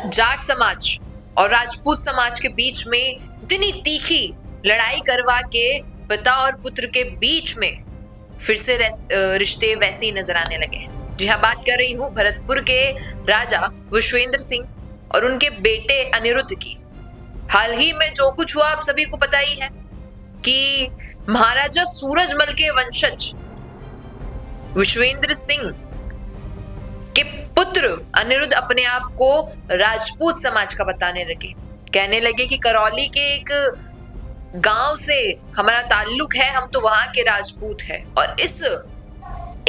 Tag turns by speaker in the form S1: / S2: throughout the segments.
S1: जाट समाज और राजपूत समाज के बीच में इतनी तीखी लड़ाई करवा के पिता और पुत्र के बीच में फिर से रिश्ते वैसे ही नजर आने लगे। जी हाँ, बात कर रही हूँ भरतपुर के राजा विश्वेंद्र सिंह और उनके बेटे अनिरुद्ध की। हाल ही में जो कुछ हुआ आप सभी को पता ही है कि महाराजा सूरजमल के वंशज विश्वेंद्र सिंह के पुत्र अनिरुद्ध अपने आप को राजपूत समाज का बताने लगे। कहने लगे कि करौली के एक गांव से हमारा ताल्लुक है, हम तो वहां के राजपूत हैं। और इस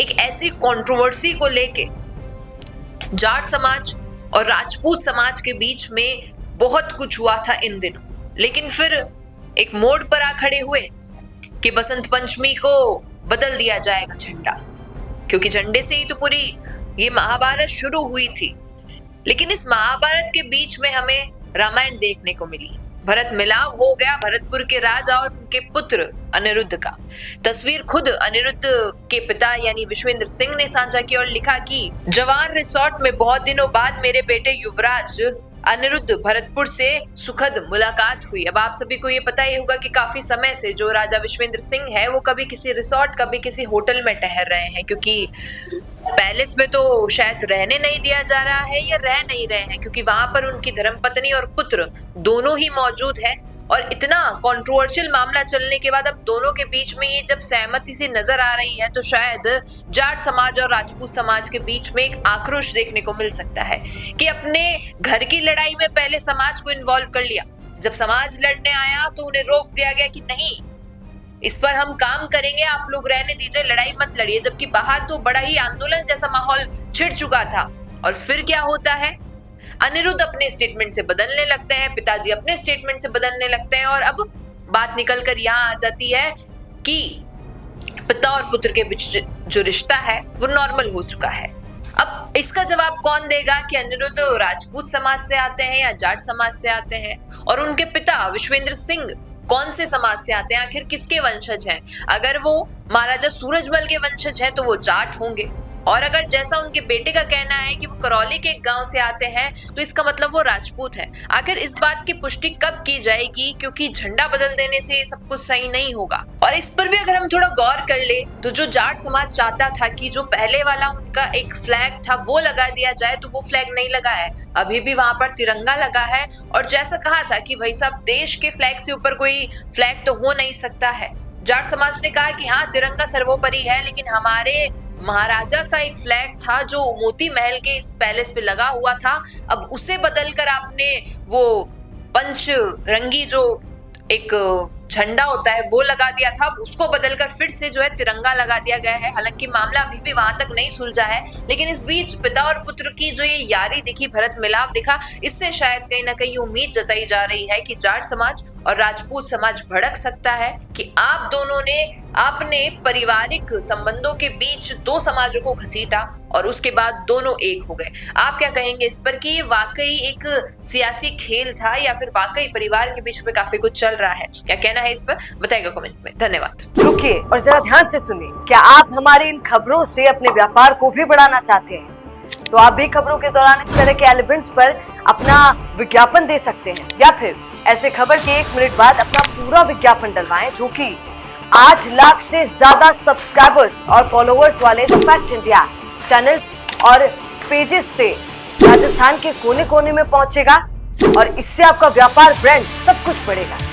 S1: एक ऐसी कंट्रोवर्सी को लेके जाट समाज और राजपूत समाज के बीच में बहुत कुछ हुआ था इन दिनों। लेकिन फिर एक मोड़ पर आ खड़े हुए कि बसंत पंचमी को बदल दिया जाएगा झंडा, क्योंकि झंडे से ही तो पूरी ये महाभारत शुरू हुई थी। लेकिन इस महाभारत के बीच में हमें रामायण देखने को मिली। भरत मिलाप हो गया भरतपुर के राजा और उनके पुत्र अनिरुद्ध का। तस्वीर खुद अनिरुद्ध के पिता यानी विश्वेंद्र सिंह ने साझा की और लिखा कि जवान रिसोर्ट में बहुत दिनों बाद मेरे बेटे युवराज अनिरुद्ध भरतपुर से सुखद मुलाकात हुई। अब आप सभी को ये पता ही होगा कि काफी समय से जो राजा विश्वेंद्र सिंह है वो कभी किसी रिसोर्ट कभी किसी होटल में ठहर रहे हैं, क्योंकि पैलेस में तो शायद रहने नहीं दिया जा रहा है या रह नहीं रहे हैं, क्योंकि वहां पर उनकी धर्मपत्नी और पुत्र दोनों ही मौजूद हैं। और इतना कंट्रोवर्शियल मामला चलने के बाद अब दोनों के बीच में ये जब सहमति सी नजर आ रही है तो शायद जाट समाज और राजपूत समाज के बीच में एक आक्रोश देखने को मिल सकता है कि अपने घर की लड़ाई में पहले समाज को इन्वॉल्व कर लिया। जब समाज लड़ने आया तो उन्हें रोक दिया गया कि नहीं, इस पर हम काम करेंगे, आप लोग रहने दीजिए, लड़ाई मत लड़िए। जबकि बाहर तो बड़ा ही आंदोलन जैसा माहौल छिड़ चुका था। और फिर क्या होता है, अनिरुद्ध अपने स्टेटमेंट से बदलने लगते हैं, पिताजी अपने स्टेटमेंट से बदलने लगते हैं और अब बात निकलकर यहाँ आ जाती है कि पिता और पुत्र के बीच जो रिश्ता है वो नॉर्मल हो चुका है। अब इसका जवाब कौन देगा कि अनिरुद्ध राजपूत समाज से आते हैं या जाट समाज से आते हैं, और उनके पिता विश्वेंद्र सिंह कौन से समाज से आते हैं, आखिर किसके वंशज हैं। अगर वो महाराजा सूरजमल के वंशज हैं तो वो जाट होंगे, और अगर जैसा उनके बेटे का कहना है कि वो करौली के एक गांव से आते हैं तो इसका मतलब वो राजपूत है। आखिर इस बात की पुष्टि कब की जाएगी, क्योंकि झंडा बदल देने से सब कुछ सही नहीं होगा। और इस पर भी अगर हम थोड़ा गौर कर ले तो जो जाट समाज चाहता था कि जो पहले वाला उनका एक फ्लैग था वो लगा दिया जाए, तो वो फ्लैग नहीं लगा है, अभी भी वहां पर तिरंगा लगा है। और जैसा कहा था कि भाई साहब देश के फ्लैग से ऊपर कोई फ्लैग तो हो नहीं सकता है, जाट समाज ने कहा कि हाँ तिरंगा सर्वोपरि है, लेकिन हमारे महाराजा का एक फ्लैग था जो मोती महल के इस पैलेस पे लगा हुआ था, अब उसे बदलकर आपने वो पंच रंगी जो एक झंडा होता है वो लगा दिया था, उसको बदलकर फिर से जो है तिरंगा लगा दिया गया है। हालांकि मामला अभी भी वहां तक नहीं सुलझा है, लेकिन इस बीच पिता और पुत्र की जो ये यारी दिखी, भरत मिलाप दिखा, इससे शायद कहीं ना कहीं उम्मीद जताई जा रही है कि जाट समाज और राजपूत समाज भड़क सकता है कि आप दोनों ने अपने पारिवारिक संबंधों के बीच दो समाजों को घसीटा और उसके बाद दोनों एक हो गए। आप क्या कहेंगे इस पर कि ये वाकई एक सियासी खेल था या फिर वाकई परिवार के बीच में काफी कुछ चल रहा है? क्या कहना है इस पर बताइएगा कमेंट में। धन्यवाद।
S2: रुकिए और जरा ध्यान से सुनिए। क्या आप हमारे इन खबरों से अपने व्यापार को भी बढ़ाना चाहते हैं? तो आप भी खबरों के दौरान इस तरह के एलिमेंट्स पर अपना विज्ञापन दे सकते हैं, या फिर ऐसे खबर के 1 मिनट बाद अपना पूरा विज्ञापन डलवाएं, जो कि 8 लाख से ज्यादा सब्सक्राइबर्स और फॉलोअर्स वाले द फैक्ट इंडिया चैनल्स और पेजेस से राजस्थान के कोने कोने में पहुंचेगा, और इससे आपका व्यापार, ब्रांड सब कुछ बढ़ेगा।